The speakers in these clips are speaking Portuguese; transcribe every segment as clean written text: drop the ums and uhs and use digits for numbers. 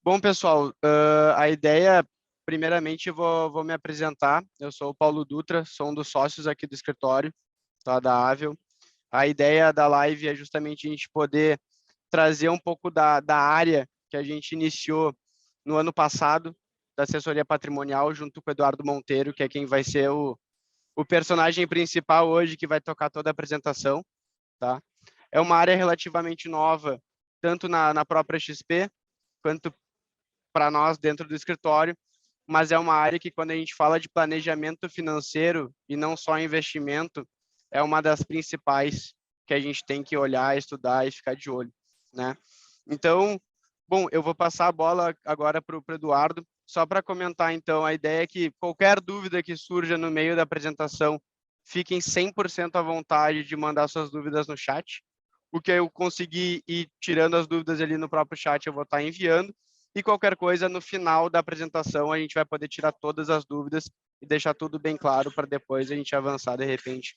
Bom, pessoal, a ideia, primeiramente, eu vou me apresentar. Eu sou o Paulo Dutra, sou um dos sócios aqui do escritório, tá, da Avel. A ideia da live é justamente a gente poder trazer um pouco da área que a gente iniciou no ano passado, da assessoria patrimonial, junto com o Eduardo Monteiro, que é quem vai ser o personagem principal hoje, que vai tocar toda a apresentação, tá? É uma área relativamente nova, tanto na própria XP, quanto para nós dentro do escritório, mas é uma área que, quando a gente fala de planejamento financeiro e não só investimento, é uma das principais que a gente tem que olhar, estudar e ficar de olho, né? Então, bom, eu vou passar a bola agora para o Eduardo, só para comentar, então, a ideia é que qualquer dúvida que surja no meio da apresentação, fiquem 100% à vontade de mandar suas dúvidas no chat. O que eu conseguir ir tirando as dúvidas ali no próprio chat, eu vou estar enviando. E qualquer coisa, no final da apresentação, a gente vai poder tirar todas as dúvidas e deixar tudo bem claro para depois a gente avançar, de repente,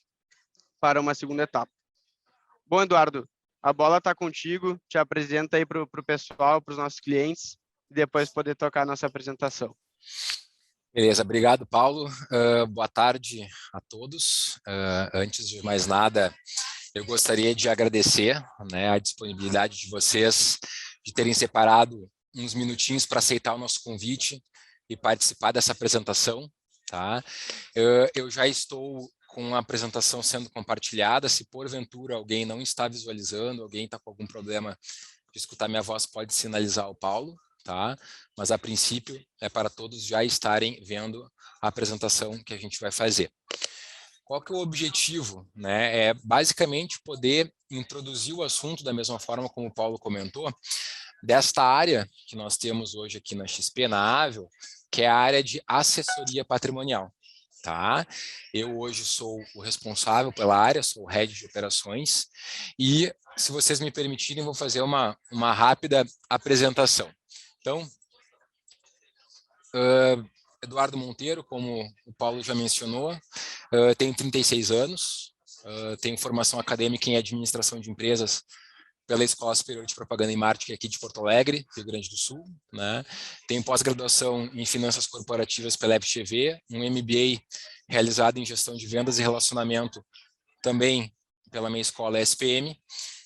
para uma segunda etapa. Bom, Eduardo, a bola está contigo. Te apresenta aí para o pessoal, para os nossos clientes, e depois poder tocar a nossa apresentação. Beleza, obrigado, Paulo. Boa tarde a todos. Antes de mais nada, eu gostaria de agradecer, né, a disponibilidade de vocês de terem separado uns minutinhos para aceitar o nosso convite e participar dessa apresentação. Tá? Eu já estou com a apresentação sendo compartilhada. Se porventura alguém não está visualizando, alguém está com algum problema de escutar minha voz, pode sinalizar ao Paulo. Tá? Mas, a princípio, é para todos já estarem vendo a apresentação que a gente vai fazer. Qual que é o objetivo? Né? É basicamente poder introduzir o assunto da mesma forma como o Paulo comentou, desta área que nós temos hoje aqui na XP, na Avel, que é a área de assessoria patrimonial. Tá? Eu hoje sou o responsável pela área, sou o head de operações e, se vocês me permitirem, vou fazer uma rápida apresentação. Então, Eduardo Monteiro, como o Paulo já mencionou, tenho 36 anos, tenho formação acadêmica em administração de empresas pela Escola Superior de Propaganda e Marketing aqui de Porto Alegre, Rio Grande do Sul. Né? Tenho pós-graduação em Finanças Corporativas pela FGV, um MBA realizado em Gestão de Vendas e Relacionamento também pela minha escola SPM,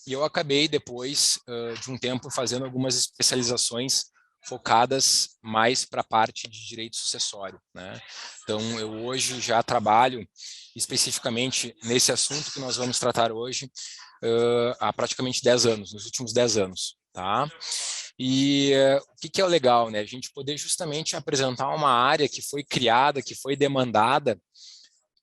e eu acabei depois de um tempo fazendo algumas especializações focadas mais para a parte de direito sucessório. Né? Então, eu hoje já trabalho especificamente nesse assunto que nós vamos tratar hoje há praticamente 10 anos, nos últimos 10 anos. Tá? E o que é o legal? Né? A gente poder justamente apresentar uma área que foi criada, que foi demandada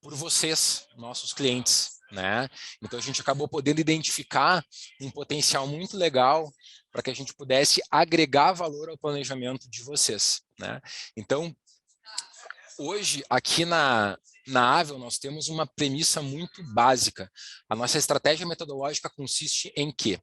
por vocês, nossos clientes. Né? Então, a gente acabou podendo identificar um potencial muito legal para que a gente pudesse agregar valor ao planejamento de vocês. Né? Então, hoje, aqui na Avel, nós temos uma premissa muito básica. A nossa estratégia metodológica consiste em quê?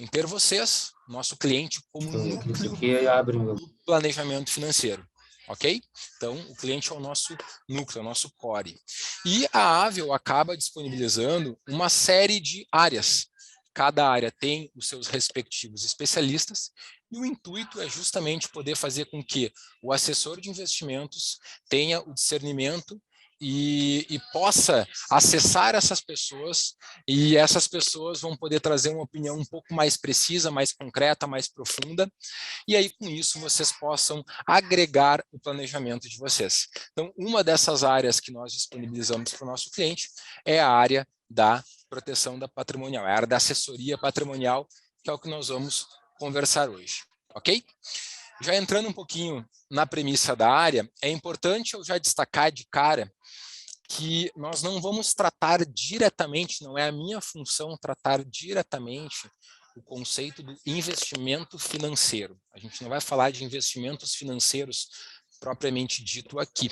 Em ter vocês, nosso cliente, como núcleo do planejamento financeiro. Ok? Então, o cliente é o nosso núcleo, é o nosso core. E a Avel acaba disponibilizando uma série de áreas. Cada área tem os seus respectivos especialistas, e o intuito é justamente poder fazer com que o assessor de investimentos tenha o discernimento e possa acessar essas pessoas, e essas pessoas vão poder trazer uma opinião um pouco mais precisa, mais concreta, mais profunda, e aí com isso vocês possam agregar o planejamento de vocês. Então, uma dessas áreas que nós disponibilizamos para o nosso cliente é a área da proteção da patrimonial, é a área da assessoria patrimonial, que é o que nós vamos conversar hoje, ok? Já entrando um pouquinho na premissa da área, é importante eu já destacar de cara que nós não vamos tratar diretamente, não é a minha função tratar diretamente o conceito do investimento financeiro. A gente não vai falar de investimentos financeiros propriamente dito aqui.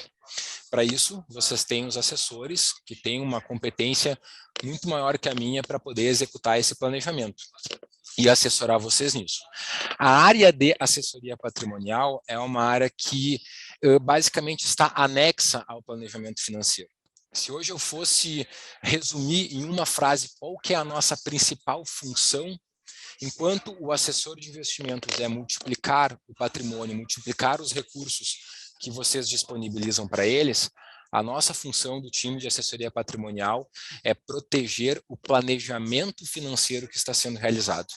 Para isso, vocês têm os assessores que têm uma competência muito maior que a minha para poder executar esse planejamento e assessorar vocês nisso. A área de assessoria patrimonial é uma área que basicamente está anexa ao planejamento financeiro. Se hoje eu fosse resumir em uma frase qual que é a nossa principal função, enquanto o assessor de investimentos é multiplicar o patrimônio, multiplicar os recursos que vocês disponibilizam para eles, a nossa função do time de assessoria patrimonial é proteger o planejamento financeiro que está sendo realizado.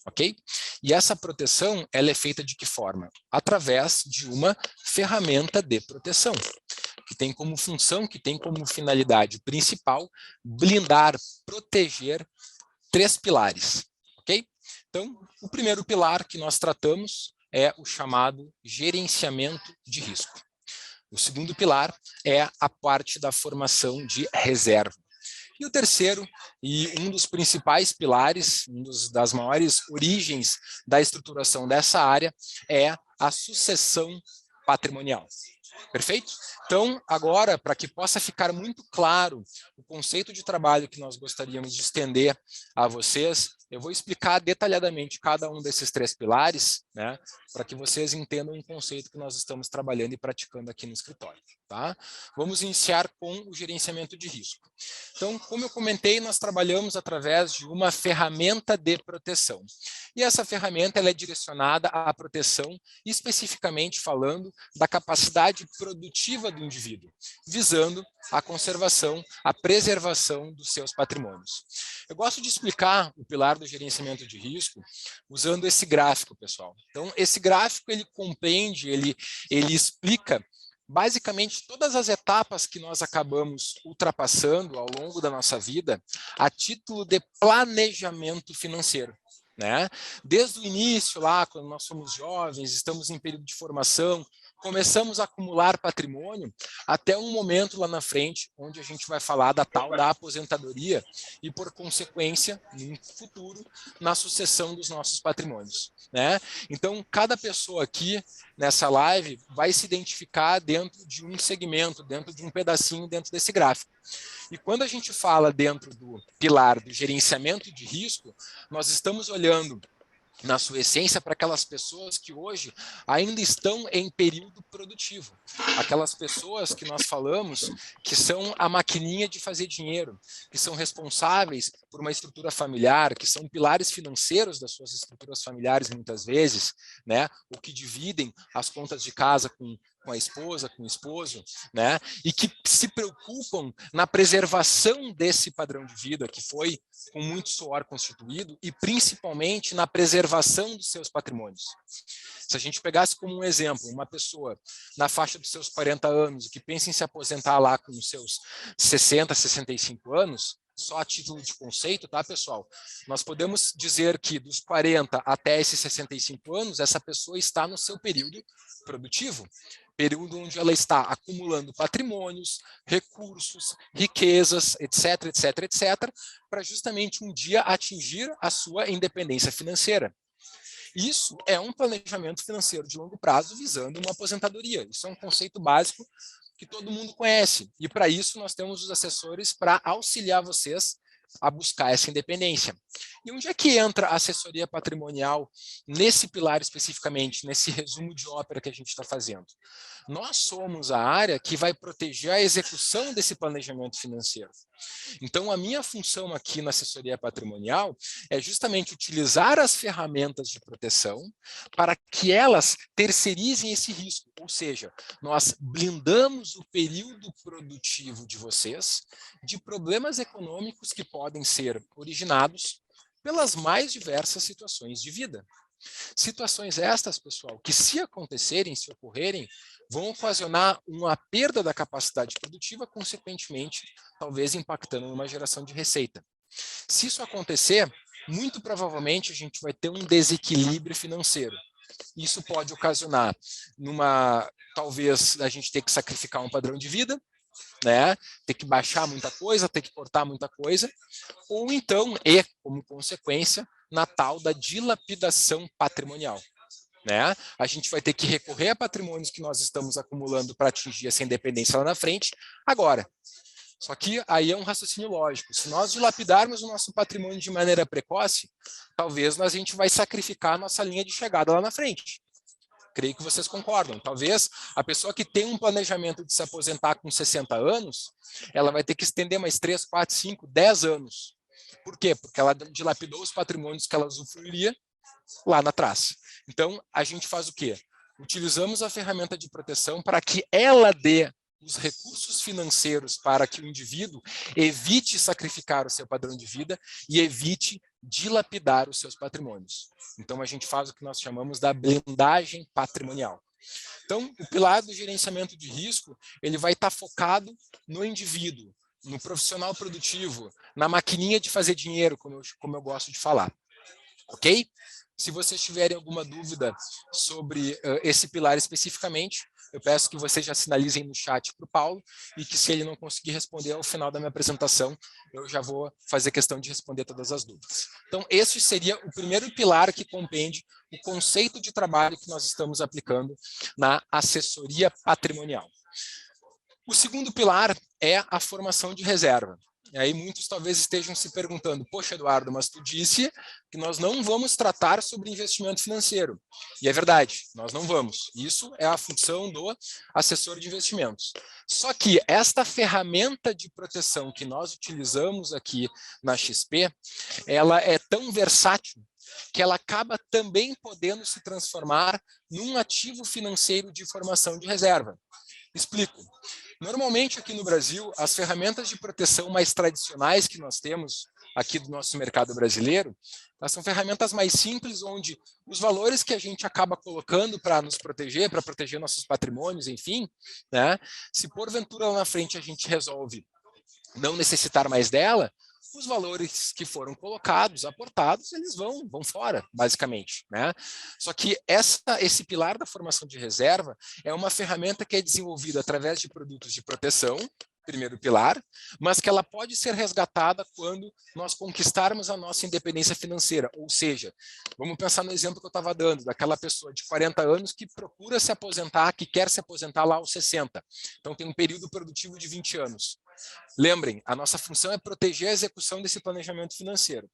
Ok? E essa proteção, ela é feita de que forma? Através de uma ferramenta de proteção, que tem como função, que tem como finalidade principal, blindar, proteger 3 pilares. Ok? Então, o primeiro pilar que nós tratamos é o chamado gerenciamento de risco. O segundo pilar é a parte da formação de reserva. E o terceiro, e um dos principais pilares, das maiores origens da estruturação dessa área, é a sucessão patrimonial. Perfeito? Então, agora, para que possa ficar muito claro o conceito de trabalho que nós gostaríamos de estender a vocês, eu vou explicar detalhadamente cada um desses 3 pilares, né, para que vocês entendam o conceito que nós estamos trabalhando e praticando aqui no escritório. Tá? Vamos iniciar com o gerenciamento de risco. Então, como eu comentei, nós trabalhamos através de uma ferramenta de proteção. E essa ferramenta ela é direcionada à proteção, especificamente falando da capacidade produtiva do indivíduo, visando a conservação, a preservação dos seus patrimônios. Eu gosto de explicar o pilar do gerenciamento de risco usando esse gráfico, pessoal. Então, esse gráfico ele compreende, ele explica basicamente todas as etapas que nós acabamos ultrapassando ao longo da nossa vida a título de planejamento financeiro. Né? Desde o início, lá, quando nós somos jovens, estamos em período de formação, começamos a acumular patrimônio até um momento lá na frente, onde a gente vai falar da tal da aposentadoria e, por consequência, no futuro, na sucessão dos nossos patrimônios. Né? Então, cada pessoa aqui nessa live vai se identificar dentro de um segmento, dentro de um pedacinho dentro desse gráfico. E quando a gente fala dentro do pilar do gerenciamento de risco, nós estamos olhando na sua essência para aquelas pessoas que hoje ainda estão em período produtivo. Aquelas pessoas que nós falamos que são a maquininha de fazer dinheiro, que são responsáveis por uma estrutura familiar, que são pilares financeiros das suas estruturas familiares muitas vezes, né? Ou que dividem as contas de casa com a esposa, com o esposo, né? E que se preocupam na preservação desse padrão de vida que foi com muito suor constituído e principalmente na preservação dos seus patrimônios. Se a gente pegasse como um exemplo, uma pessoa na faixa dos seus 40 anos que pensa em se aposentar lá com os seus 60, 65 anos, só a título de conceito, tá, pessoal? Nós podemos dizer que dos 40 até esses 65 anos, essa pessoa está no seu período produtivo. Período onde ela está acumulando patrimônios, recursos, riquezas, etc., etc., etc., para justamente um dia atingir a sua independência financeira. Isso é um planejamento financeiro de longo prazo visando uma aposentadoria. Isso é um conceito básico que todo mundo conhece. E para isso nós temos os assessores para auxiliar vocês a buscar essa independência. E onde é que entra a assessoria patrimonial nesse pilar especificamente, nesse resumo de ópera que a gente está fazendo? Nós somos a área que vai proteger a execução desse planejamento financeiro. Então, a minha função aqui na assessoria patrimonial é justamente utilizar as ferramentas de proteção para que elas terceirizem esse risco, ou seja, nós blindamos o período produtivo de vocês de problemas econômicos que podem ser originados pelas mais diversas situações de vida. Situações estas, pessoal, que se acontecerem, se ocorrerem, vão ocasionar uma perda da capacidade produtiva, consequentemente, talvez impactando numa geração de receita. Se isso acontecer, muito provavelmente a gente vai ter um desequilíbrio financeiro. Isso pode ocasionar talvez a gente ter que sacrificar um padrão de vida, né? Ter que baixar muita coisa, ter que cortar muita coisa, ou então, como consequência, na tal da dilapidação patrimonial. Né? A gente vai ter que recorrer a patrimônios que nós estamos acumulando para atingir essa independência lá na frente, agora. Só que aí é um raciocínio lógico. Se nós dilapidarmos o nosso patrimônio de maneira precoce, talvez a gente vai sacrificar a nossa linha de chegada lá na frente. Creio que vocês concordam. Talvez a pessoa que tem um planejamento de se aposentar com 60 anos, ela vai ter que estender mais 3, 4, 5, 10 anos Por quê? Porque ela dilapidou os patrimônios que ela usufruiria lá atrás. Então, a gente faz o quê? Utilizamos a ferramenta de proteção para que ela dê os recursos financeiros para que o indivíduo evite sacrificar o seu padrão de vida e evite dilapidar os seus patrimônios. Então, a gente faz o que nós chamamos da blindagem patrimonial. Então, o pilar do gerenciamento de risco, ele vai estar focado no indivíduo, no profissional produtivo, na maquininha de fazer dinheiro, como eu gosto de falar. Ok? Se vocês tiverem alguma dúvida sobre esse pilar especificamente, eu peço que vocês já sinalizem no chat para o Paulo e que, se ele não conseguir responder ao final da minha apresentação, eu já vou fazer questão de responder todas as dúvidas. Então, esse seria o primeiro pilar que compende o conceito de trabalho que nós estamos aplicando na assessoria patrimonial. O segundo pilar é a formação de reserva. E aí muitos talvez estejam se perguntando, poxa, Eduardo, mas tu disse que nós não vamos tratar sobre investimento financeiro. E é verdade, nós não vamos. Isso é a função do assessor de investimentos. Só que esta ferramenta de proteção que nós utilizamos aqui na XP, ela é tão versátil que ela acaba também podendo se transformar num ativo financeiro de formação de reserva. Explico. Normalmente, aqui no Brasil, as ferramentas de proteção mais tradicionais que nós temos aqui do nosso mercado brasileiro, elas são ferramentas mais simples, onde os valores que a gente acaba colocando para nos proteger, para proteger nossos patrimônios, enfim, né, se porventura lá na frente a gente resolve não necessitar mais dela, os valores que foram colocados, aportados, eles vão fora, basicamente, né? Só que esse pilar da formação de reserva é uma ferramenta que é desenvolvida através de produtos de proteção, primeiro pilar, mas que ela pode ser resgatada quando nós conquistarmos a nossa independência financeira. Ou seja, vamos pensar no exemplo que eu estava dando, daquela pessoa de 40 anos que procura se aposentar, que quer se aposentar lá aos 60. Então, tem um período produtivo de 20 anos. Lembrem, a nossa função é proteger a execução desse planejamento financeiro.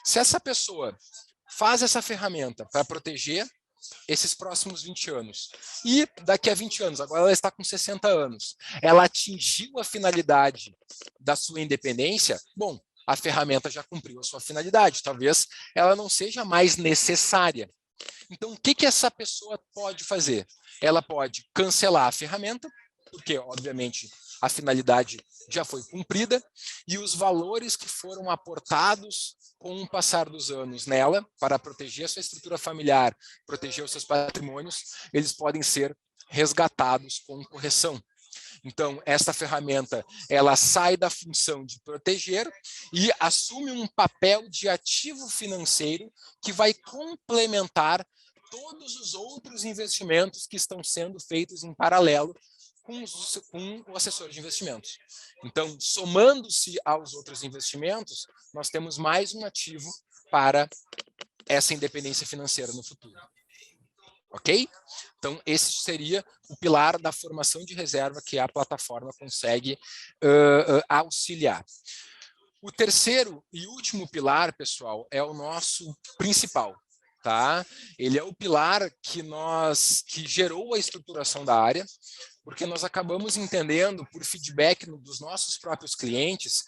Se essa pessoa faz essa ferramenta para proteger esses próximos 20 anos, e daqui a 20 anos, agora ela está com 60 anos, ela atingiu a finalidade da sua independência, bom, a ferramenta já cumpriu a sua finalidade, talvez ela não seja mais necessária. Então, o que essa pessoa pode fazer? Ela pode cancelar a ferramenta, porque, obviamente, a finalidade já foi cumprida, e os valores que foram aportados com o passar dos anos nela, para proteger a sua estrutura familiar, proteger os seus patrimônios, eles podem ser resgatados com correção. Então, essa ferramenta, ela sai da função de proteger e assume um papel de ativo financeiro que vai complementar todos os outros investimentos que estão sendo feitos em paralelo com o assessor de investimentos. Então, somando-se aos outros investimentos, nós temos mais um ativo para essa independência financeira no futuro. Ok? Então, esse seria o pilar da formação de reserva que a plataforma consegue auxiliar. O terceiro e último pilar, pessoal, é o nosso principal. Tá? Ele é o pilar que gerou a estruturação da área, porque nós acabamos entendendo, por feedback dos nossos próprios clientes,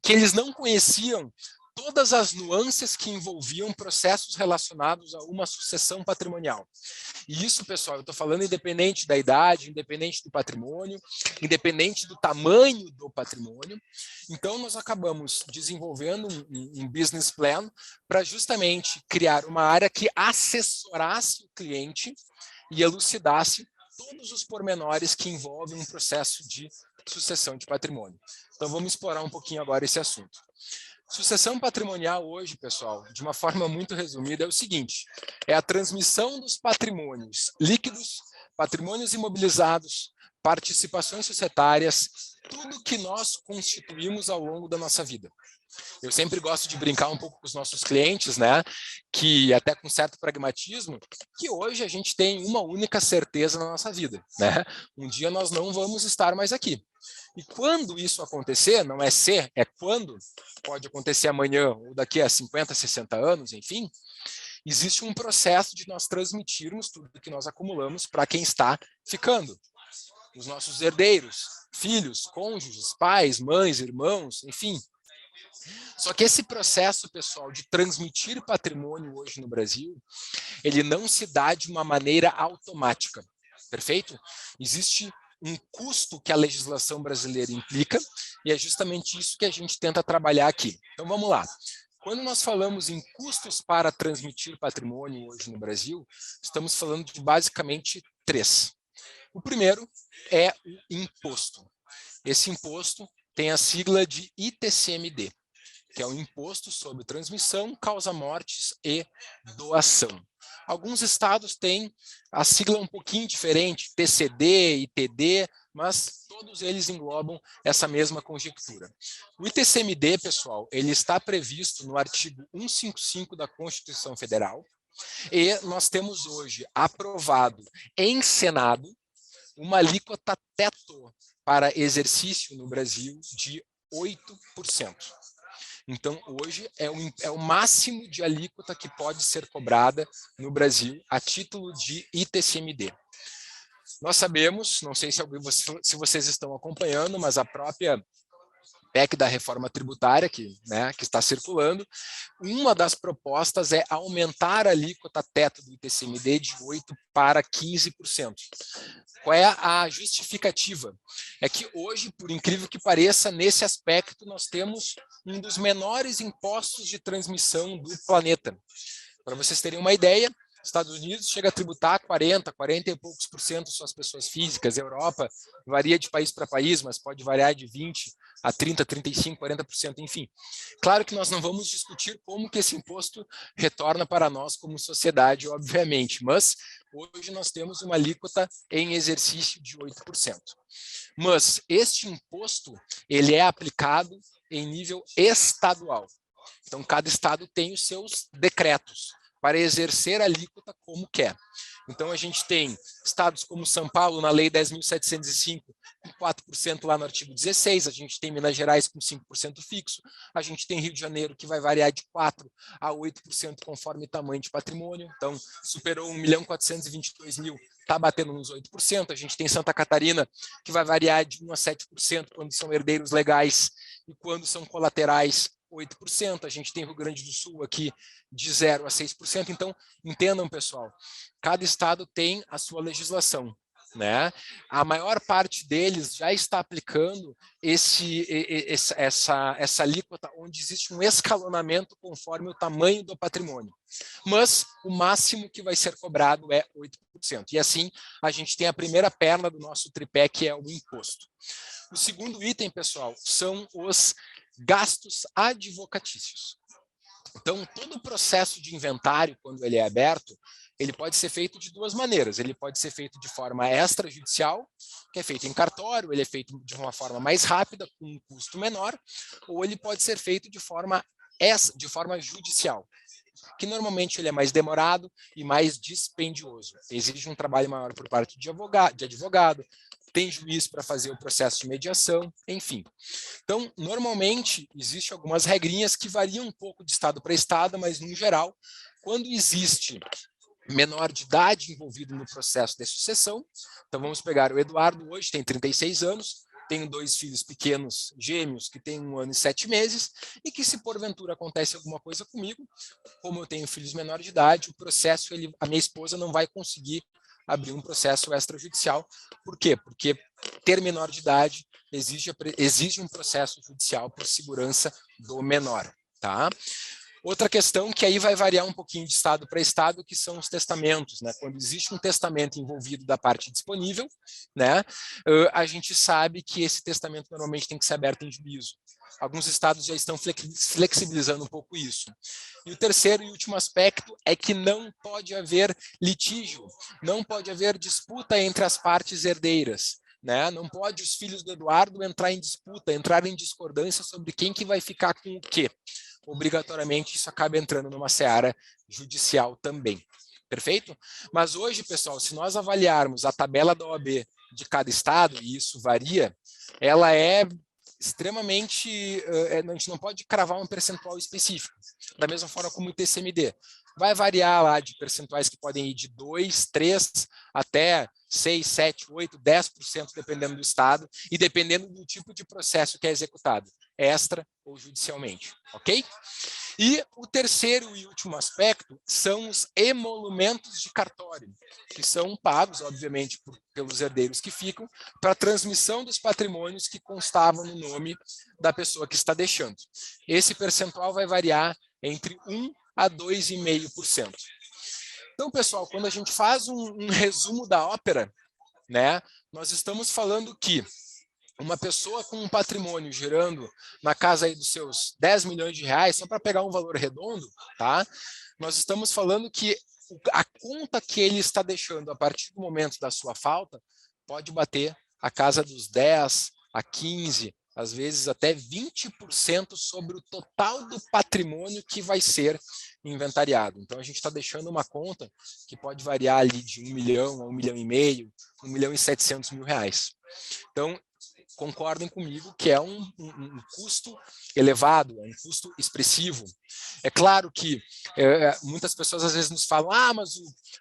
que eles não conheciam todas as nuances que envolviam processos relacionados a uma sucessão patrimonial. E isso, pessoal, eu estou falando independente da idade, independente do patrimônio, independente do tamanho do patrimônio. Então, nós acabamos desenvolvendo um business plan para justamente criar uma área que assessorasse o cliente e elucidasse todos os pormenores que envolvem um processo de sucessão de patrimônio. Então, vamos explorar um pouquinho agora esse assunto. Sucessão patrimonial hoje, pessoal, de uma forma muito resumida, é o seguinte: é a transmissão dos patrimônios líquidos, patrimônios imobilizados, participações societárias, tudo que nós constituímos ao longo da nossa vida. Eu sempre gosto de brincar um pouco com os nossos clientes, né, que até com certo pragmatismo, que hoje a gente tem uma única certeza na nossa vida, né? Um dia nós não vamos estar mais aqui. E quando isso acontecer, não é se, é quando, pode acontecer amanhã ou daqui a 50, 60 anos, enfim, existe um processo de nós transmitirmos tudo que nós acumulamos para quem está ficando. Os nossos herdeiros, filhos, cônjuges, pais, mães, irmãos, enfim, Só que esse processo, pessoal, de transmitir patrimônio hoje no Brasil, ele não se dá de uma maneira automática, perfeito? Existe um custo que a legislação brasileira implica, e é justamente isso que a gente tenta trabalhar aqui. Então, vamos lá. Quando nós falamos em custos para transmitir patrimônio hoje no Brasil, estamos falando de basicamente 3. O primeiro é o imposto. Esse imposto tem a sigla de ITCMD, que é o Imposto sobre Transmissão, Causa-Mortes e Doação. Alguns estados têm a sigla um pouquinho diferente, TCD, ITD, mas todos eles englobam essa mesma conjectura. O ITCMD, pessoal, ele está previsto no artigo 155 da Constituição Federal, e nós temos hoje aprovado em Senado uma alíquota teto para exercício no Brasil de 8%. Então, hoje é o máximo de alíquota que pode ser cobrada no Brasil a título de ITCMD. Nós sabemos, não sei se vocês estão acompanhando, mas a própria PEC da reforma tributária que está circulando, uma das propostas é aumentar a alíquota teto do ITCMD de 8% para 15%. Qual é a justificativa? É que hoje, por incrível que pareça, nesse aspecto nós temos um dos menores impostos de transmissão do planeta. Para vocês terem uma ideia, Estados Unidos chega a tributar 40 e poucos por cento suas pessoas físicas. A Europa varia de país para país, mas pode variar de 20 a 30, 35, 40%, enfim. Claro que nós não vamos discutir como que esse imposto retorna para nós como sociedade, obviamente, mas hoje nós temos uma alíquota em exercício de 8%. Mas este imposto, ele é aplicado em nível estadual. Então, cada estado tem os seus decretos para exercer a alíquota como quer. Então, a gente tem estados como São Paulo, na Lei 10.705, com 4% lá no artigo 16, a gente tem Minas Gerais com 5% fixo, a gente tem Rio de Janeiro, que vai variar de 4% a 8% conforme tamanho de patrimônio, então superou 1.422.000, está batendo nos 8%, a gente tem Santa Catarina, que vai variar de 1% a 7% quando são herdeiros legais e quando são colaterais, 8%, a gente tem Rio Grande do Sul aqui de 0% a 6%, então entendam, pessoal, cada estado tem a sua legislação, né? A maior parte deles já está aplicando essa alíquota onde existe um escalonamento conforme o tamanho do patrimônio, mas o máximo que vai ser cobrado é 8%, e assim a gente tem a primeira perna do nosso tripé, que é o imposto. O segundo item, pessoal, são os gastos advocatícios. Então, todo o processo de inventário, quando ele é aberto, ele pode ser feito de duas maneiras. Ele pode ser feito de forma extrajudicial, que é feito em cartório, ele é feito de uma forma mais rápida, com um custo menor, ou ele pode ser feito de forma judicial, que normalmente ele é mais demorado e mais dispendioso. Exige um trabalho maior por parte de advogado, tem juiz para fazer o processo de mediação, enfim. Então, normalmente, existem algumas regrinhas que variam um pouco de estado para estado, mas, no geral, quando existe menor de idade envolvido no processo de sucessão, então vamos pegar o Eduardo, hoje tem 36 anos, tenho 2 filhos pequenos, gêmeos, que têm 1 ano e 7 meses, e que se porventura acontece alguma coisa comigo, como eu tenho filhos menores de idade, o processo, a minha esposa não vai conseguir abrir um processo extrajudicial. Por quê? Porque ter menor de idade exige um processo judicial por segurança do menor, tá? Outra questão que aí vai variar um pouquinho de estado para estado, que são os testamentos, né? Quando existe um testamento envolvido da parte disponível, né? A gente sabe que esse testamento normalmente tem que ser aberto em juízo. Alguns estados já estão flexibilizando um pouco isso. E o terceiro e último aspecto é que não pode haver litígio, não pode haver disputa entre as partes herdeiras, né? Não pode os filhos do Eduardo entrar em disputa, entrar em discordância sobre quem que vai ficar com o quê. Obrigatoriamente isso acaba entrando numa seara judicial também. Perfeito? Mas hoje, pessoal, se nós avaliarmos a tabela da OAB de cada estado, e isso varia, ela é extremamente, a gente não pode cravar um percentual específico, da mesma forma como o TCMD. Vai variar lá de percentuais que podem ir de 2, 3 até 6, 7, 8, 10%, dependendo do estado e dependendo do tipo de processo que é executado. extra ou judicialmente, ok? E o terceiro e último aspecto são os emolumentos de cartório, que são pagos, obviamente, pelos herdeiros que ficam, para a transmissão dos patrimônios que constavam no nome da pessoa que está deixando. Esse percentual vai variar entre 1 a 2,5%. Então, pessoal, quando a gente faz um resumo da ópera, né, nós estamos falando que uma pessoa com um patrimônio girando na casa aí dos seus 10 milhões de reais, só para pegar um valor redondo, tá? Nós estamos falando que a conta que ele está deixando a partir do momento da sua falta pode bater a casa dos 10 a 15, às vezes até 20% sobre o total do patrimônio que vai ser inventariado. Então, a gente está deixando uma conta que pode variar ali de 1 milhão a 1,5 milhão, 1,7 milhão reais. Então, concordem comigo que é um custo elevado, é um custo expressivo. É claro que muitas pessoas às vezes nos falam, mas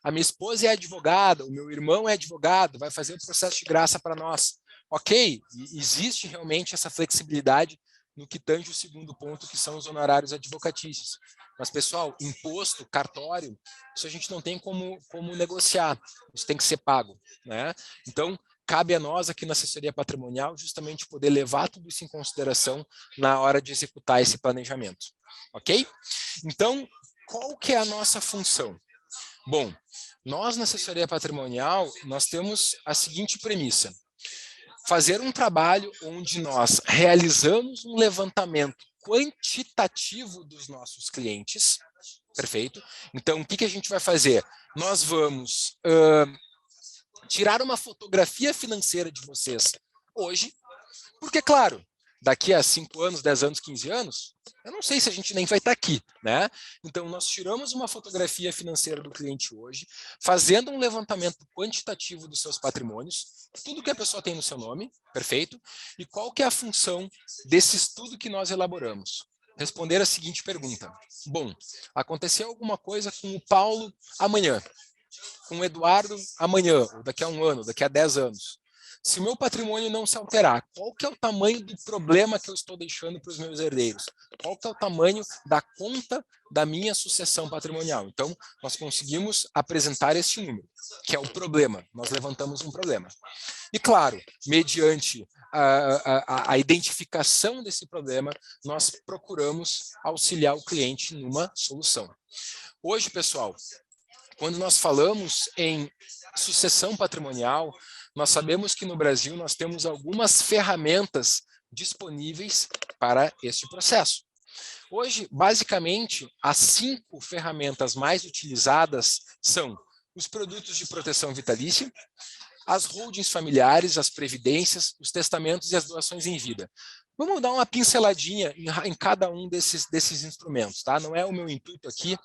a minha esposa é advogada, o meu irmão é advogado, vai fazer o processo de graça para nós. Ok, existe realmente essa flexibilidade no que tange o segundo ponto, que são os honorários advocatícios. Mas, pessoal, imposto, cartório, isso a gente não tem como negociar, isso tem que ser pago, né? Então, cabe a nós aqui na assessoria patrimonial justamente poder levar tudo isso em consideração na hora de executar esse planejamento, ok? Então, qual que é a nossa função? Bom, nós na assessoria patrimonial, nós temos a seguinte premissa: fazer um trabalho onde nós realizamos um levantamento quantitativo dos nossos clientes, perfeito? Então, o que a gente vai fazer? Nós vamos tirar uma fotografia financeira de vocês hoje, porque, claro, daqui a 5 anos, 10 anos, 15 anos, eu não sei se a gente nem vai estar aqui, né? Então, nós tiramos uma fotografia financeira do cliente hoje, fazendo um levantamento quantitativo dos seus patrimônios, tudo que a pessoa tem no seu nome, perfeito? E qual que é a função desse estudo que nós elaboramos? Responder a seguinte pergunta: bom, aconteceu alguma coisa com o Paulo amanhã, com o Eduardo amanhã, ou daqui a 1 ano, daqui a 10 anos. Se o meu patrimônio não se alterar, qual que é o tamanho do problema que eu estou deixando para os meus herdeiros? Qual que é o tamanho da conta da minha sucessão patrimonial? Então, nós conseguimos apresentar este número, que é o problema. Nós levantamos um problema. E, claro, mediante a identificação desse problema, nós procuramos auxiliar o cliente numa solução. Hoje, pessoal, quando nós falamos em sucessão patrimonial, nós sabemos que no Brasil nós temos algumas ferramentas disponíveis para este processo. Hoje, basicamente, as 5 ferramentas mais utilizadas são os produtos de proteção vitalícia, as holdings familiares, as previdências, os testamentos e as doações em vida. Vamos dar uma pinceladinha em cada um desses instrumentos, tá? Não é o meu intuito aqui,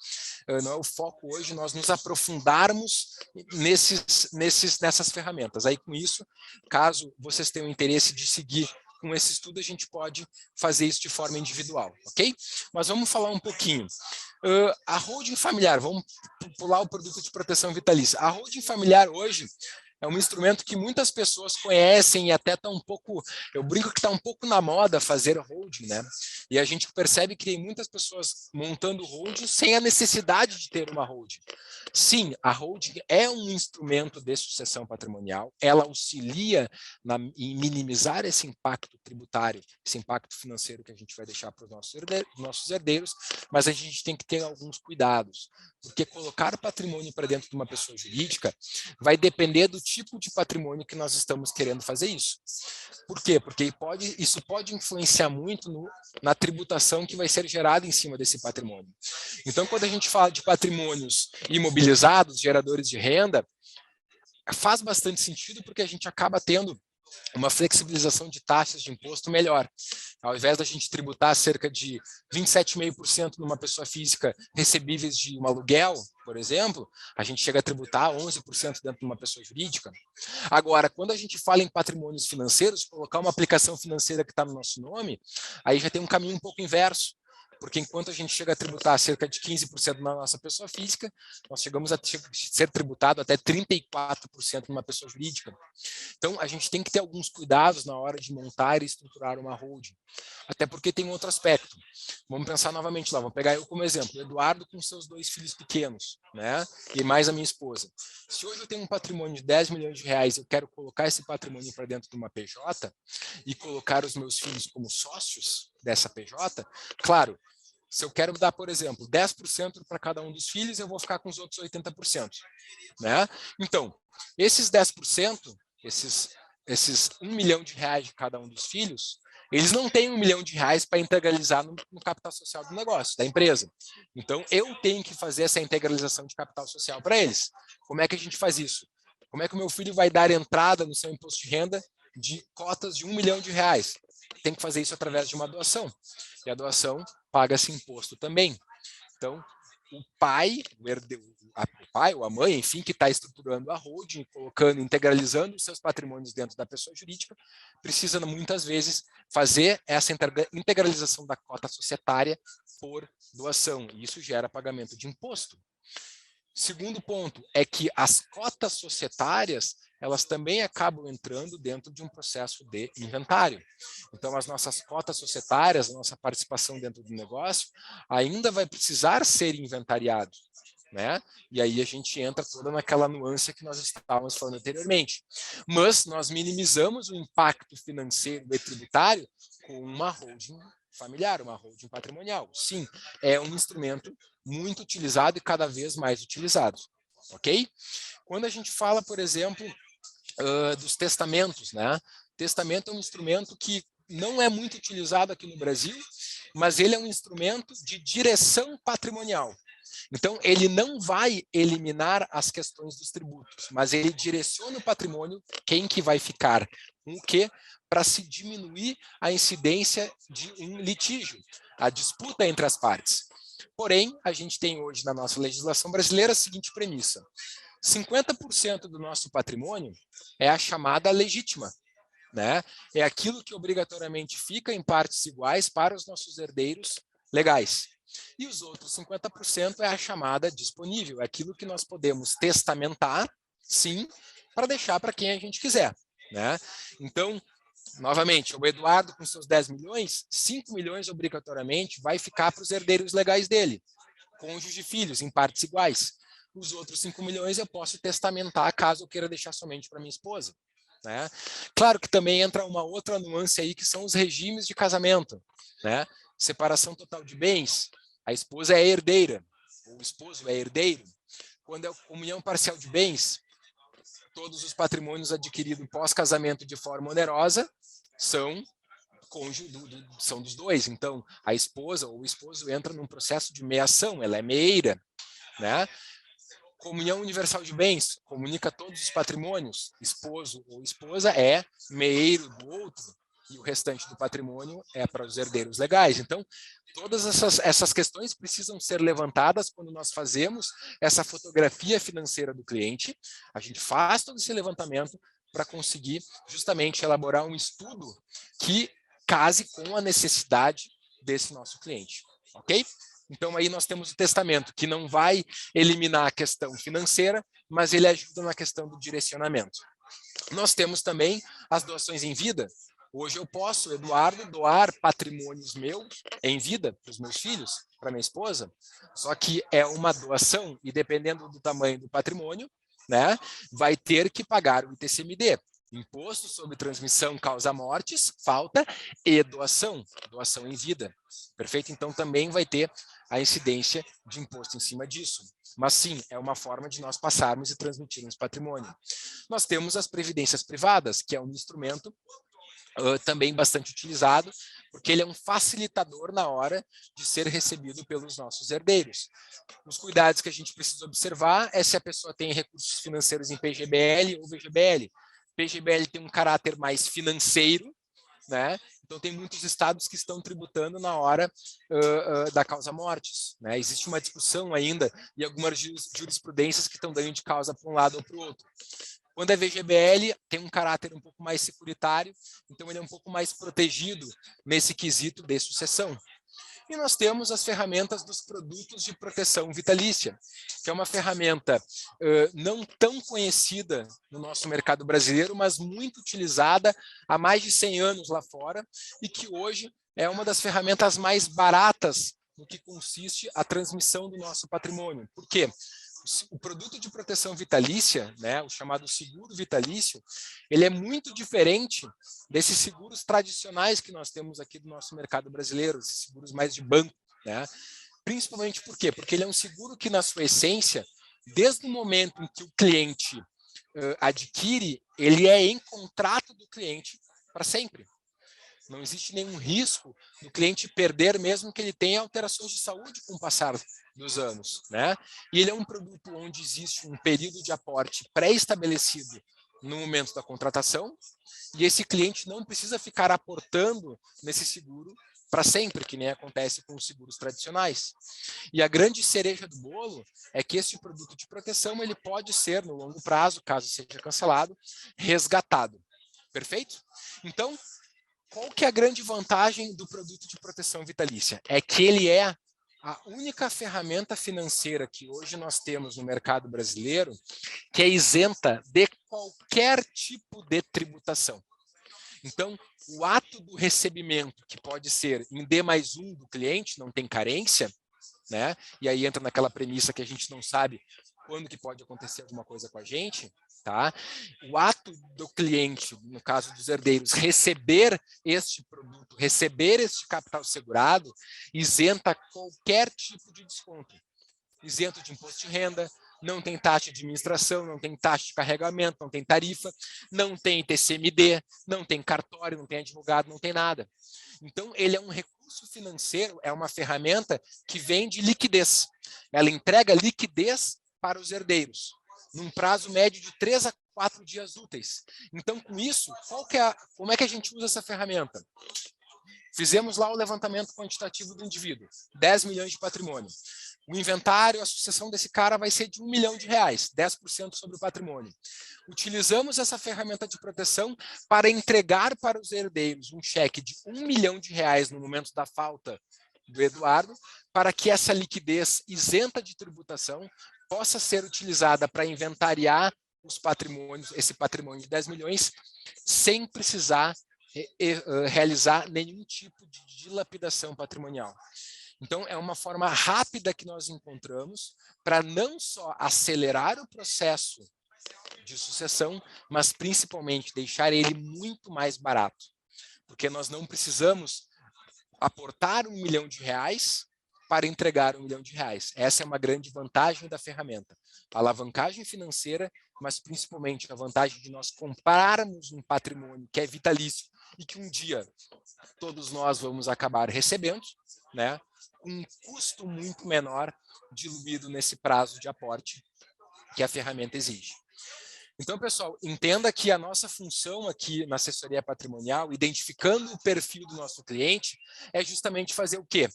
não é o foco hoje, nós nos aprofundarmos nessas ferramentas. Aí, com isso, caso vocês tenham interesse de seguir com esse estudo, a gente pode fazer isso de forma individual, ok? Mas vamos falar um pouquinho. A holding familiar, vamos pular o produto de proteção vitalícia. A holding familiar hoje é um instrumento que muitas pessoas conhecem e até está um pouco, eu brinco que está um pouco na moda fazer holding, né? E a gente percebe que tem muitas pessoas montando holding sem a necessidade de ter uma holding. Sim, a holding é um instrumento de sucessão patrimonial, ela auxilia em minimizar esse impacto tributário, esse impacto financeiro que a gente vai deixar para os nossos herdeiros, mas a gente tem que ter alguns cuidados, porque colocar patrimônio para dentro de uma pessoa jurídica vai depender do tipo de patrimônio que nós estamos querendo fazer isso. Por quê? Porque isso pode influenciar muito na tributação que vai ser gerada em cima desse patrimônio. Então, quando a gente fala de patrimônios imobilizados, geradores de renda, faz bastante sentido porque a gente acaba tendo uma flexibilização de taxas de imposto melhor. Ao invés da gente tributar cerca de 27,5% numa pessoa física recebíveis de um aluguel, por exemplo, a gente chega a tributar 11% dentro de uma pessoa jurídica. Agora, quando a gente fala em patrimônios financeiros, colocar uma aplicação financeira que está no nosso nome, aí já tem um caminho um pouco inverso. porque enquanto a gente chega a tributar cerca de 15% na nossa pessoa física, nós chegamos a ser tributado até 34% numa pessoa jurídica. Então, a gente tem que ter alguns cuidados na hora de montar e estruturar uma holding, até porque tem outro aspecto. Vamos pensar novamente lá, vamos pegar eu como exemplo, o Eduardo com seus 2 filhos pequenos, né? E mais a minha esposa. Se hoje eu tenho um patrimônio de 10 milhões de reais e eu quero colocar esse patrimônio para dentro de uma PJ e colocar os meus filhos como sócios dessa PJ, claro, se eu quero dar, por exemplo, 10% para cada um dos filhos, eu vou ficar com os outros 80%, né? Então, esses 10%, esses 1 milhão de reais de cada um dos filhos, eles não têm 1 milhão de reais para integralizar no capital social do negócio, da empresa. Então, eu tenho que fazer essa integralização de capital social para eles. Como é que a gente faz isso? Como é que o meu filho vai dar entrada no seu imposto de renda de cotas de 1 milhão de reais? Tem que fazer isso através de uma doação. E a doação paga-se imposto também. Então, o pai ou a mãe, enfim, que está estruturando a holding, colocando, integralizando os seus patrimônios dentro da pessoa jurídica, precisa muitas vezes fazer essa integralização da cota societária por doação, e isso gera pagamento de imposto. Segundo ponto é que as cotas societárias, elas também acabam entrando dentro de um processo de inventário. Então, as nossas cotas societárias, a nossa participação dentro do negócio, ainda vai precisar ser inventariado, né? E aí a gente entra toda naquela nuance que nós estávamos falando anteriormente. Mas nós minimizamos o impacto financeiro e tributário com uma holding familiar, uma holding patrimonial. Sim, é um instrumento muito utilizado e cada vez mais utilizado, ok? Quando a gente fala, por exemplo, dos testamentos, né? Testamento é um instrumento que não é muito utilizado aqui no Brasil, mas ele é um instrumento de direção patrimonial. Então, ele não vai eliminar as questões dos tributos, mas ele direciona o patrimônio, quem que vai ficar com o quê, para se diminuir a incidência de um litígio, a disputa entre as partes. Porém, a gente tem hoje na nossa legislação brasileira a seguinte premissa: 50% do nosso patrimônio é a chamada legítima, né? É aquilo que obrigatoriamente fica em partes iguais para os nossos herdeiros legais. E os outros 50% é a chamada disponível, é aquilo que nós podemos testamentar, sim, para deixar para quem a gente quiser, né? Então, novamente, o Eduardo com seus 10 milhões, 5 milhões obrigatoriamente vai ficar para os herdeiros legais dele, cônjuge e filhos, em partes iguais. Os outros 5 milhões eu posso testamentar caso eu queira deixar somente para minha esposa, né? Claro que também entra uma outra nuance aí, que são os regimes de casamento, né? Separação total de bens, a esposa é herdeira, o esposo é herdeiro. Quando é comunhão parcial de bens, todos os patrimônios adquiridos pós-casamento de forma onerosa são são dos dois. Então, a esposa ou o esposo entra num processo de meação, ela é meeira, né? Comunhão universal de bens, comunica todos os patrimônios, esposo ou esposa é meeiro do outro, e o restante do patrimônio é para os herdeiros legais. Então, todas essas questões precisam ser levantadas quando nós fazemos essa fotografia financeira do cliente. A gente faz todo esse levantamento para conseguir justamente elaborar um estudo que case com a necessidade desse nosso cliente, ok? Então, aí nós temos o testamento, que não vai eliminar a questão financeira, mas ele ajuda na questão do direcionamento. Nós temos também as doações em vida. Hoje eu posso, Eduardo, doar patrimônios meus em vida para os meus filhos, para minha esposa, só que é uma doação e dependendo do tamanho do patrimônio, né, vai ter que pagar o ITCMD. Imposto sobre transmissão causa mortes, falta e doação em vida. Perfeito? Então também vai ter a incidência de imposto em cima disso. Mas sim, é uma forma de nós passarmos e transmitirmos patrimônio. Nós temos as previdências privadas, que é um instrumento também bastante utilizado, porque ele é um facilitador na hora de ser recebido pelos nossos herdeiros. Os cuidados que a gente precisa observar é se a pessoa tem recursos financeiros em PGBL ou VGBL. PGBL tem um caráter mais financeiro, né? Então tem muitos estados que estão tributando na hora da causa-mortes, né? Existe uma discussão ainda e algumas jurisprudências que estão dando de causa para um lado ou para o outro. Quando é VGBL, tem um caráter um pouco mais securitário, então ele é um pouco mais protegido nesse quesito de sucessão. E nós temos as ferramentas dos produtos de proteção vitalícia, que é uma ferramenta não tão conhecida no nosso mercado brasileiro, mas muito utilizada há mais de 100 anos lá fora, e que hoje é uma das ferramentas mais baratas no que consiste a transmissão do nosso patrimônio. Por quê? O produto de proteção vitalícia, né, o chamado seguro vitalício, ele é muito diferente desses seguros tradicionais que nós temos aqui do nosso mercado brasileiro, esses seguros mais de banco, né? Principalmente por quê? Porque ele é um seguro que, na sua essência, desde o momento em que o cliente adquire, ele é em contrato do cliente para sempre. Não existe nenhum risco do cliente perder, mesmo que ele tenha alterações de saúde com o passar dos anos, né? E ele é um produto onde existe um período de aporte pré-estabelecido no momento da contratação, e esse cliente não precisa ficar aportando nesse seguro para sempre, que nem acontece com os seguros tradicionais. E a grande cereja do bolo é que esse produto de proteção ele pode ser, no longo prazo, caso seja cancelado, resgatado. Perfeito? Então, qual que é a grande vantagem do produto de proteção vitalícia? É que ele é a única ferramenta financeira que hoje nós temos no mercado brasileiro que é isenta de qualquer tipo de tributação. Então, o ato do recebimento, que pode ser em D+1 do cliente, não tem carência, né? E aí entra naquela premissa que a gente não sabe quando que pode acontecer alguma coisa com a gente, tá? O ato do cliente, no caso dos herdeiros, receber este produto, receber este capital segurado, isenta qualquer tipo de desconto. Isento de imposto de renda, não tem taxa de administração, não tem taxa de carregamento, não tem tarifa, não tem TCMD, não tem cartório, não tem advogado, não tem nada. Então, ele é um recurso financeiro, é uma ferramenta que vende liquidez. Ela entrega liquidez para os herdeiros, num prazo médio de 3 a 4 dias úteis. Então, com isso, como é que a gente usa essa ferramenta? Fizemos lá o levantamento quantitativo do indivíduo, 10 milhões de patrimônio. O inventário, a sucessão desse cara vai ser de R$1 milhão, 10% sobre o patrimônio. Utilizamos essa ferramenta de proteção para entregar para os herdeiros um cheque de R$1 milhão no momento da falta do Eduardo, para que essa liquidez isenta de tributação possa ser utilizada para inventariar os patrimônios, esse patrimônio de 10 milhões, sem precisar realizar nenhum tipo de dilapidação patrimonial. Então, é uma forma rápida que nós encontramos para não só acelerar o processo de sucessão, mas principalmente deixar ele muito mais barato. Porque nós não precisamos aportar R$1 milhão para entregar R$1 milhão. Essa é uma grande vantagem da ferramenta. A alavancagem financeira, mas principalmente a vantagem de nós comprarmos um patrimônio que é vitalício e que um dia todos nós vamos acabar recebendo, né, com um custo muito menor diluído nesse prazo de aporte que a ferramenta exige. Então, pessoal, entenda que a nossa função aqui na assessoria patrimonial, identificando o perfil do nosso cliente, é justamente fazer o quê?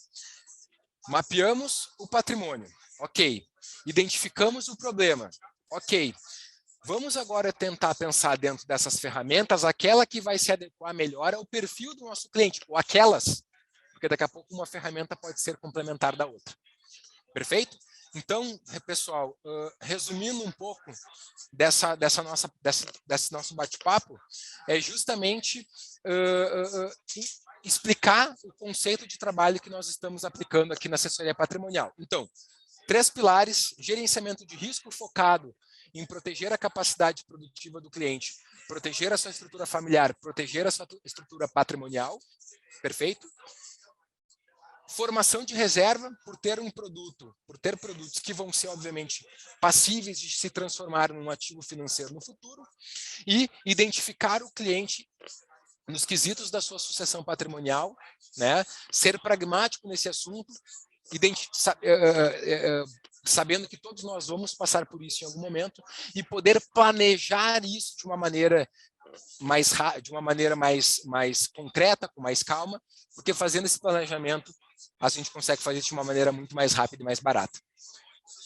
Mapeamos o patrimônio, ok. Identificamos o problema, ok. Vamos agora tentar pensar dentro dessas ferramentas aquela que vai se adequar melhor ao perfil do nosso cliente, ou aquelas, porque daqui a pouco uma ferramenta pode ser complementar da outra. Perfeito? Então, pessoal, resumindo um pouco desse nosso bate-papo, é justamente explicar o conceito de trabalho que nós estamos aplicando aqui na assessoria patrimonial. Então, 3 pilares: gerenciamento de risco focado em proteger a capacidade produtiva do cliente, proteger a sua estrutura familiar, proteger a sua estrutura patrimonial, perfeito? Formação de reserva por ter produtos que vão ser, obviamente, passíveis de se transformar num ativo financeiro no futuro, e identificar o cliente nos quesitos da sua sucessão patrimonial, né? Ser pragmático nesse assunto, sabendo que todos nós vamos passar por isso em algum momento, e poder planejar isso de uma maneira mais concreta, com mais calma, porque fazendo esse planejamento a gente consegue fazer isso de uma maneira muito mais rápida e mais barata.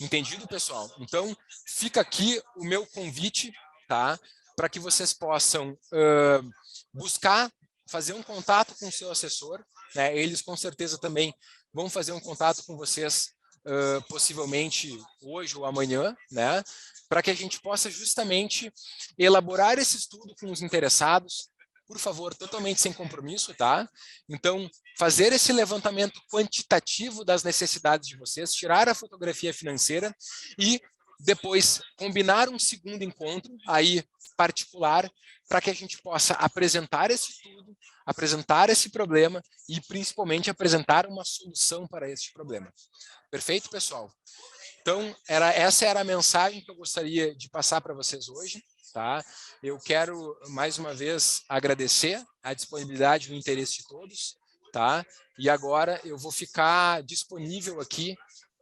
Entendido, pessoal? Então, fica aqui o meu convite, tá? Para que vocês possam buscar fazer um contato com o seu assessor, né? Eles com certeza também vão fazer um contato com vocês possivelmente hoje ou amanhã, né, para que a gente possa justamente elaborar esse estudo com os interessados, por favor, totalmente sem compromisso, tá? Então, fazer esse levantamento quantitativo das necessidades de vocês, tirar a fotografia financeira e depois combinar um segundo encontro, aí particular, para que a gente possa apresentar esse estudo, apresentar esse problema e principalmente apresentar uma solução para este problema. Perfeito, pessoal? Então, essa era a mensagem que eu gostaria de passar para vocês hoje. Tá? Eu quero, mais uma vez, agradecer a disponibilidade e o interesse de todos. Tá? E agora eu vou ficar disponível aqui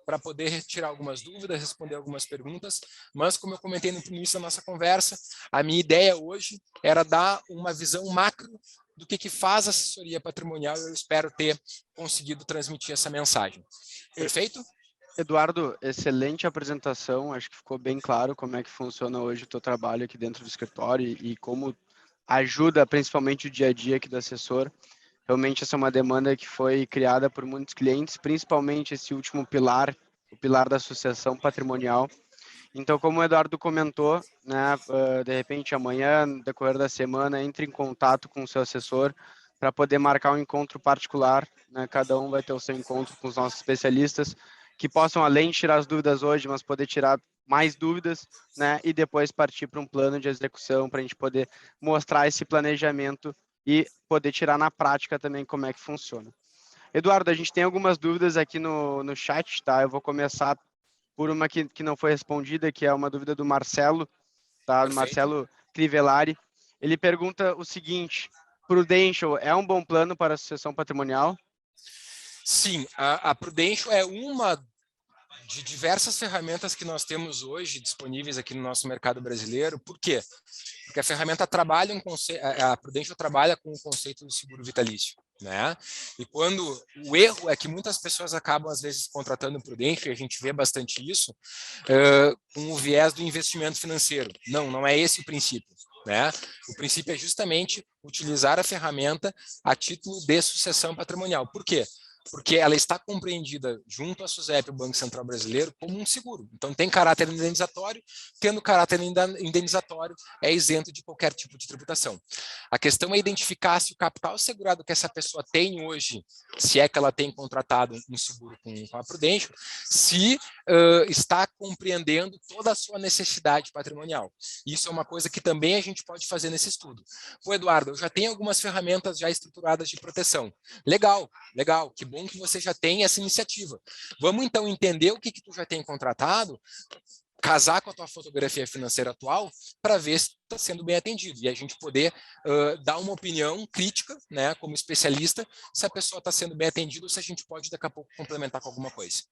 para poder retirar algumas dúvidas, responder algumas perguntas, mas como eu comentei no início da nossa conversa, a minha ideia hoje era dar uma visão macro do que faz a assessoria patrimonial e eu espero ter conseguido transmitir essa mensagem. Perfeito? Eduardo, excelente apresentação, acho que ficou bem claro como é que funciona hoje o teu trabalho aqui dentro do escritório e como ajuda principalmente o dia a dia aqui do assessor. Realmente essa é uma demanda que foi criada por muitos clientes, principalmente esse último pilar, o pilar da sucessão patrimonial. Então, como o Eduardo comentou, né, de repente amanhã, no decorrer da semana, entre em contato com o seu assessor para poder marcar um encontro particular, né, cada um vai ter o seu encontro com os nossos especialistas, que possam, além de tirar as dúvidas hoje, mas poder tirar mais dúvidas, né, e depois partir para um plano de execução, para a gente poder mostrar esse planejamento e poder tirar na prática também como é que funciona. Eduardo, a gente tem algumas dúvidas aqui no chat, tá? Eu vou começar por uma que não foi respondida, que é uma dúvida do Marcelo, tá? Do Perfeito. Marcelo Crivellari. Ele pergunta o seguinte: Prudential é um bom plano para a sucessão patrimonial? Sim, a Prudential é uma de diversas ferramentas que nós temos hoje disponíveis aqui no nosso mercado brasileiro. Por quê? Porque a ferramenta trabalha a Prudential trabalha com o conceito do seguro vitalício, né? E quando o erro é que muitas pessoas acabam às vezes contratando o Prudential, e a gente vê bastante isso, com o viés do investimento financeiro. Não é esse o princípio, né? O princípio é justamente utilizar a ferramenta a título de sucessão patrimonial. Por quê? Porque ela está compreendida junto à SUSEP, o Banco Central Brasileiro, como um seguro. Então, tem caráter indenizatório, tendo caráter indenizatório, é isento de qualquer tipo de tributação. A questão é identificar se o capital segurado que essa pessoa tem hoje, se é que ela tem contratado um seguro com a Prudential, se está compreendendo toda a sua necessidade patrimonial. Isso é uma coisa que também a gente pode fazer nesse estudo. Pô, Eduardo, eu já tenho algumas ferramentas já estruturadas de proteção. Legal, legal, que bom que você já tem essa iniciativa. Vamos então entender o que tu já tem contratado, casar com a tua fotografia financeira atual para ver se está sendo bem atendido e a gente poder dar uma opinião crítica, né, como especialista, se a pessoa está sendo bem atendida ou se a gente pode daqui a pouco complementar com alguma coisa.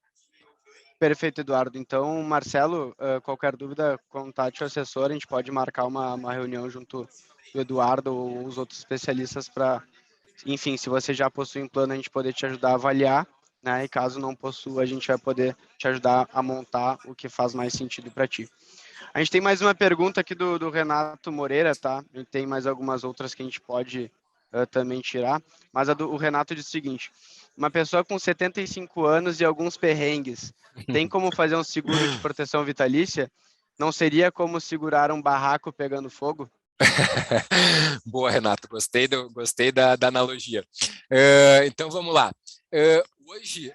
Perfeito, Eduardo. Então, Marcelo, qualquer dúvida, contate o assessor, a gente pode marcar uma reunião junto do Eduardo ou os outros especialistas para, enfim, se você já possui um plano, a gente poder te ajudar a avaliar, né? E caso não possua, a gente vai poder te ajudar a montar o que faz mais sentido para ti. A gente tem mais uma pergunta aqui do Renato Moreira, tá? E tem mais algumas outras que a gente pode também tirar, mas o Renato diz o seguinte: uma pessoa com 75 anos e alguns perrengues, tem como fazer um seguro de proteção vitalícia? Não seria como segurar um barraco pegando fogo? Boa, Renato, gostei da analogia. Então, vamos lá. Hoje,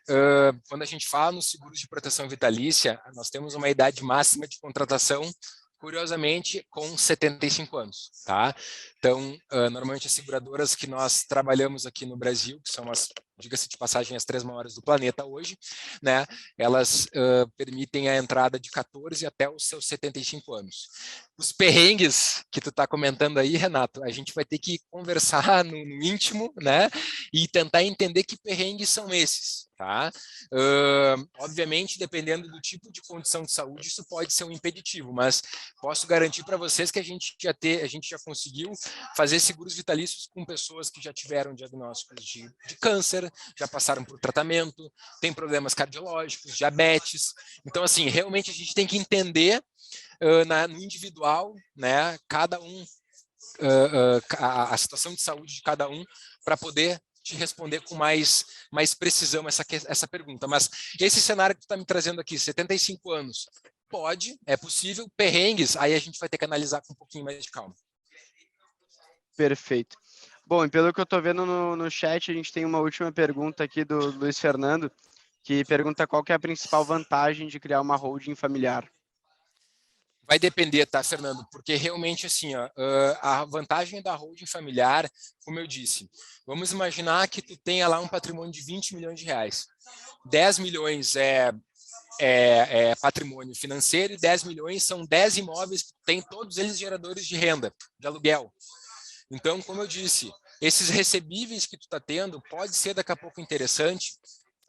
quando a gente fala nos seguros de proteção vitalícia, nós temos uma idade máxima de contratação, curiosamente, com 75 anos, tá? Então, normalmente as seguradoras que nós trabalhamos aqui no Brasil, que são as, diga-se de passagem, as 3 maiores do planeta hoje, né? Elas permitem a entrada de 14 até os seus 75 anos. Os perrengues que tu está comentando aí, Renato, a gente vai ter que conversar no íntimo, né? E tentar entender que perrengues são esses, tá? Obviamente, dependendo do tipo de condição de saúde, isso pode ser um impeditivo, mas posso garantir para vocês que a gente já conseguiu fazer seguros vitalícios com pessoas que já tiveram diagnósticos de câncer, já passaram por tratamento, tem problemas cardiológicos, diabetes. Então, assim, realmente a gente tem que entender no individual, né, cada um, a situação de saúde de cada um, para poder te responder com mais precisão essa pergunta. Mas esse cenário que tu está me trazendo aqui, 75 anos, pode, é possível, perrengues, aí a gente vai ter que analisar com um pouquinho mais de calma. Perfeito. Bom, e pelo que eu estou vendo no chat, a gente tem uma última pergunta aqui do Luiz Fernando, que pergunta qual que é a principal vantagem de criar uma holding familiar. Vai depender, tá, Fernando? Porque realmente, assim, ó, a vantagem da holding familiar, como eu disse, vamos imaginar que tu tenha lá um patrimônio de 20 milhões de reais. 10 milhões é patrimônio financeiro e 10 milhões são 10 imóveis que tem todos eles geradores de renda, de aluguel. Então, como eu disse, esses recebíveis que tu está tendo pode ser daqui a pouco interessante,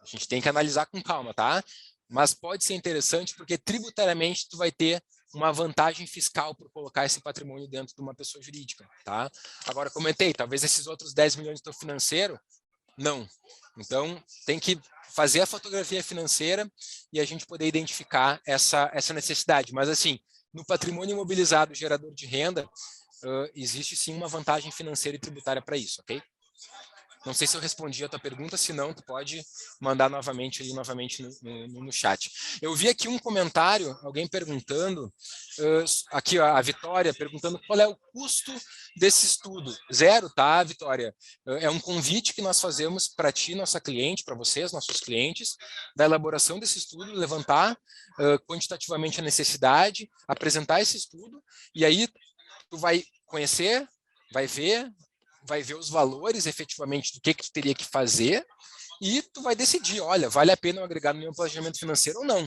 a gente tem que analisar com calma, tá? Mas pode ser interessante porque tributariamente tu vai ter uma vantagem fiscal por colocar esse patrimônio dentro de uma pessoa jurídica, tá? Agora, comentei, talvez esses outros 10 milhões do teu financeiro, não. Então, tem que fazer a fotografia financeira e a gente poder identificar essa necessidade. Mas, assim, no patrimônio imobilizado gerador de renda, existe sim uma vantagem financeira e tributária para isso, ok? Não sei se eu respondi a tua pergunta, se não, tu pode mandar novamente no chat. Eu vi aqui um comentário, alguém perguntando, aqui ó, a Vitória perguntando qual é o custo desse estudo. Zero, tá, Vitória? É um convite que nós fazemos para ti, nossa cliente, para vocês, nossos clientes, da elaboração desse estudo, levantar quantitativamente a necessidade, apresentar esse estudo, e aí tu vai conhecer, vai ver os valores efetivamente do que tu teria que fazer e tu vai decidir, olha, vale a pena eu agregar no meu planejamento financeiro ou não.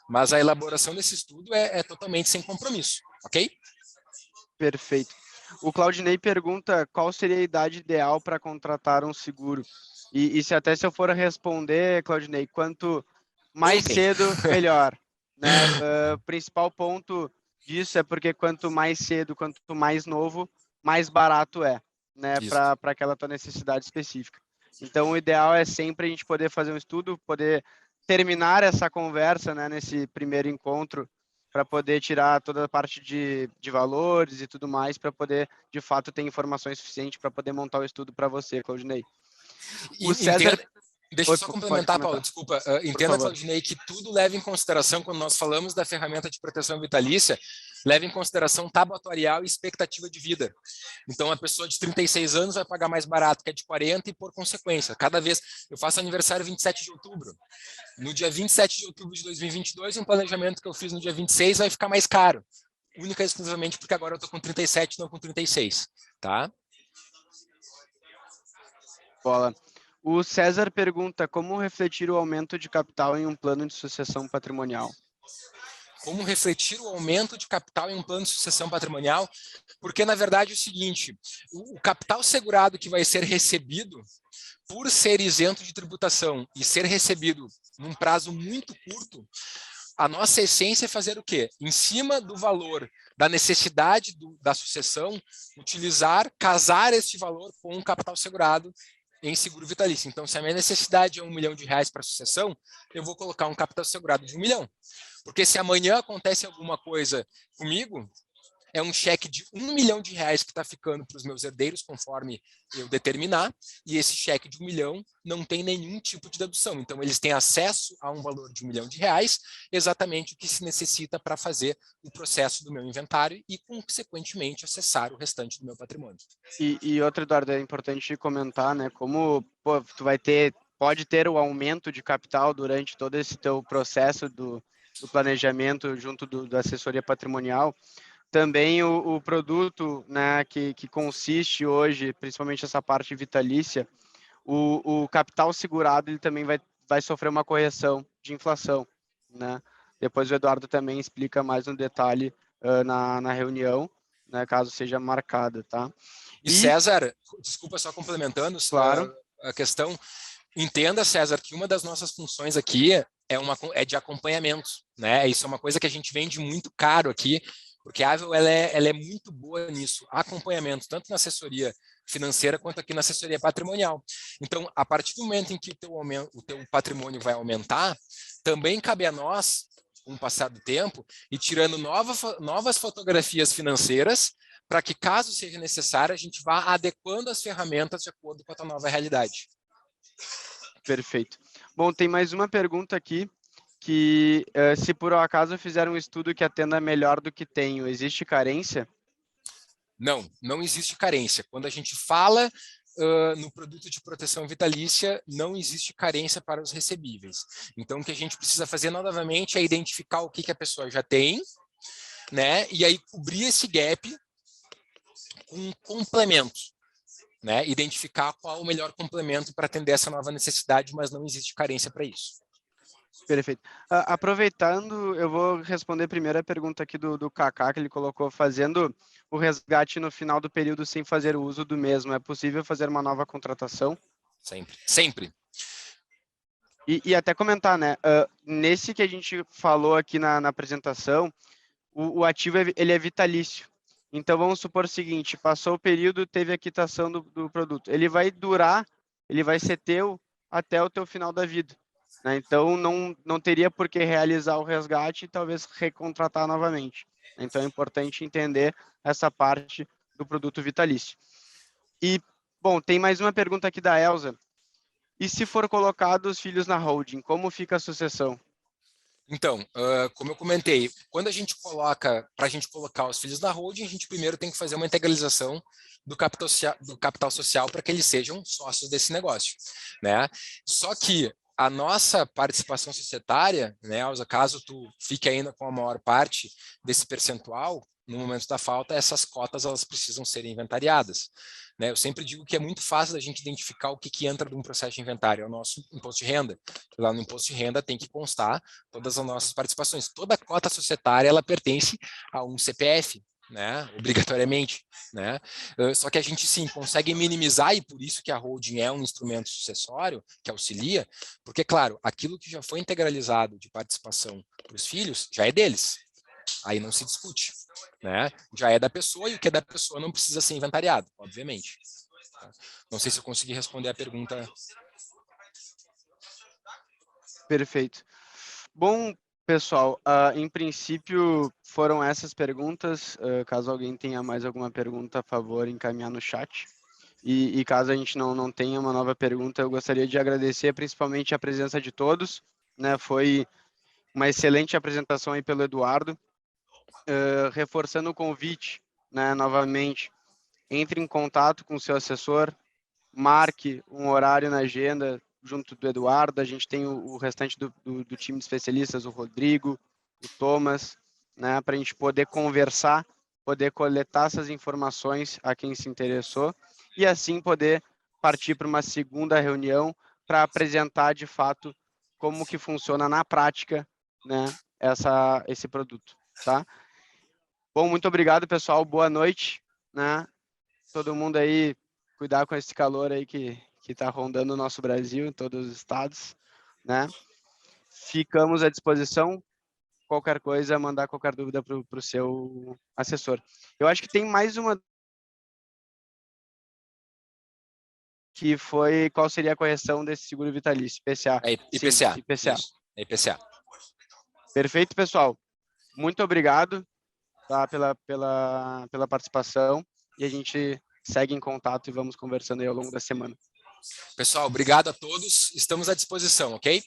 Mas a elaboração desse estudo é totalmente sem compromisso, ok? Perfeito. O Claudinei pergunta qual seria a idade ideal para contratar um seguro. E se eu for responder, Claudinei, quanto mais cedo, melhor. Né? O principal ponto disso é porque quanto mais cedo, quanto mais novo, mais barato é, né? Para aquela tua necessidade específica. Então, o ideal é sempre a gente poder fazer um estudo, poder terminar essa conversa, né, nesse primeiro encontro, para poder tirar toda a parte de valores e tudo mais, para poder, de fato, ter informações suficientes para poder montar o estudo para você, Claudinei. O César... Deixa eu só complementar, Paulo, desculpa. Entenda, Claudinei, que tudo leva em consideração, quando nós falamos da ferramenta de proteção vitalícia, leva em consideração tábua atuarial e expectativa de vida. Então, a pessoa de 36 anos vai pagar mais barato que a de 40 e, por consequência, cada vez... Eu faço aniversário 27 de outubro. No dia 27 de outubro de 2022, um planejamento que eu fiz no dia 26 vai ficar mais caro. Única e exclusivamente porque agora eu estou com 37, não com 36, tá? Bola. O César pergunta como refletir o aumento de capital em um plano de sucessão patrimonial. Como refletir o aumento de capital em um plano de sucessão patrimonial? Porque, na verdade, é o seguinte, o capital segurado que vai ser recebido, por ser isento de tributação e ser recebido num prazo muito curto, a nossa essência é fazer o quê? Em cima do valor, da necessidade da sucessão, casar esse valor com um capital segurado em seguro vitalício. Então, se a minha necessidade é R$1 milhão para a sucessão, eu vou colocar um capital segurado de R$1 milhão. Porque se amanhã acontece alguma coisa comigo, é um cheque de R$1 milhão que está ficando para os meus herdeiros, conforme eu determinar, e esse cheque de R$1 milhão não tem nenhum tipo de dedução. Então, eles têm acesso a um valor de R$1 milhão, exatamente o que se necessita para fazer o processo do meu inventário e, consequentemente, acessar o restante do meu patrimônio. E outro, Eduardo, é importante comentar, né, como pode ter o aumento de capital durante todo esse teu processo do planejamento junto da assessoria patrimonial. Também o produto, né, que consiste hoje, principalmente essa parte vitalícia, o capital segurado ele também vai sofrer uma correção de inflação, né? Depois o Eduardo também explica mais no detalhe na reunião, né, caso seja marcada, tá? E César, desculpa só complementando, claro. A questão, entenda, César, que uma das nossas funções aqui é de acompanhamento, né? Isso é uma coisa que a gente vende muito caro aqui, porque a Avel ela é muito boa nisso, acompanhamento, tanto na assessoria financeira quanto aqui na assessoria patrimonial. Então, a partir do momento em que o teu patrimônio vai aumentar, também cabe a nós, com o passar do tempo, e tirando novas fotografias financeiras para que, caso seja necessário, a gente vá adequando as ferramentas de acordo com a tua nova realidade. Perfeito. Bom, tem mais uma pergunta aqui, que se por acaso fizer um estudo que atenda melhor do que tenho, existe carência? Não, não existe carência. Quando a gente fala no produto de proteção vitalícia, não existe carência para os recebíveis. Então, o que a gente precisa fazer novamente é identificar o que a pessoa já tem, né? E aí cobrir esse gap com um complemento, né? Identificar qual o melhor complemento para atender essa nova necessidade, mas não existe carência para isso. Perfeito. Aproveitando, eu vou responder primeiro a pergunta aqui do Kaká, que ele colocou, fazendo o resgate no final do período sem fazer uso do mesmo. É possível fazer uma nova contratação? Sempre, sempre. E até comentar, né? Nesse que a gente falou aqui na apresentação, o ativo ele é vitalício. Então, vamos supor o seguinte, passou o período, teve a quitação do produto. Ele vai durar, ele vai ser teu até o teu final da vida. Né? Então, não teria por que realizar o resgate e talvez recontratar novamente. Então, é importante entender essa parte do produto vitalício. E, bom, tem mais uma pergunta aqui da Elza. E se for colocado os filhos na holding, como fica a sucessão? Então, como eu comentei, quando a gente coloca, para a gente colocar os filhos na holding, a gente primeiro tem que fazer uma integralização do capital social para que eles sejam sócios desse negócio, né? Só que a nossa participação societária, né, Elza, caso tu fique ainda com a maior parte desse percentual, no momento da falta, essas cotas elas precisam ser inventariadas. Né? Eu sempre digo que é muito fácil da gente identificar o que entra de um processo de inventário, é o nosso imposto de renda. Lá no imposto de renda tem que constar todas as nossas participações. Toda cota societária ela pertence a um CPF, né, obrigatoriamente, né? Só que a gente sim consegue minimizar, e por isso que a holding é um instrumento sucessório que auxilia, porque claro, aquilo que já foi integralizado de participação para os filhos já é deles, aí não se discute, né? Já é da pessoa e o que é da pessoa não precisa ser inventariado, obviamente. Não sei se eu consegui responder a pergunta. Perfeito. Bom, pessoal, em princípio foram essas perguntas. Caso alguém tenha mais alguma pergunta, a favor, encaminhar no chat. E caso a gente não tenha uma nova pergunta, eu gostaria de agradecer principalmente a presença de todos. Né? Foi uma excelente apresentação aí pelo Eduardo. Reforçando o convite, né, novamente, entre em contato com o seu assessor, marque um horário na agenda junto do Eduardo, a gente tem o restante do time de especialistas, o Rodrigo, o Thomas, né, para a gente poder conversar, poder coletar essas informações a quem se interessou e assim poder partir para uma segunda reunião para apresentar de fato como que funciona na prática, né, esse produto, tá? Bom, muito obrigado, pessoal, boa noite, né? Todo mundo aí, cuidar com esse calor aí que está rondando o nosso Brasil, em todos os estados, né? Ficamos à disposição, qualquer coisa, mandar qualquer dúvida para o seu assessor. Eu acho que tem mais uma que foi qual seria a correção desse seguro vitalício, IPCA. É Sim, IPCA. IPCA. Isso, é IPCA. Perfeito, pessoal. Muito obrigado, tá, pela participação e a gente segue em contato e vamos conversando aí ao longo da semana. Pessoal, obrigado a todos. Estamos à disposição, ok?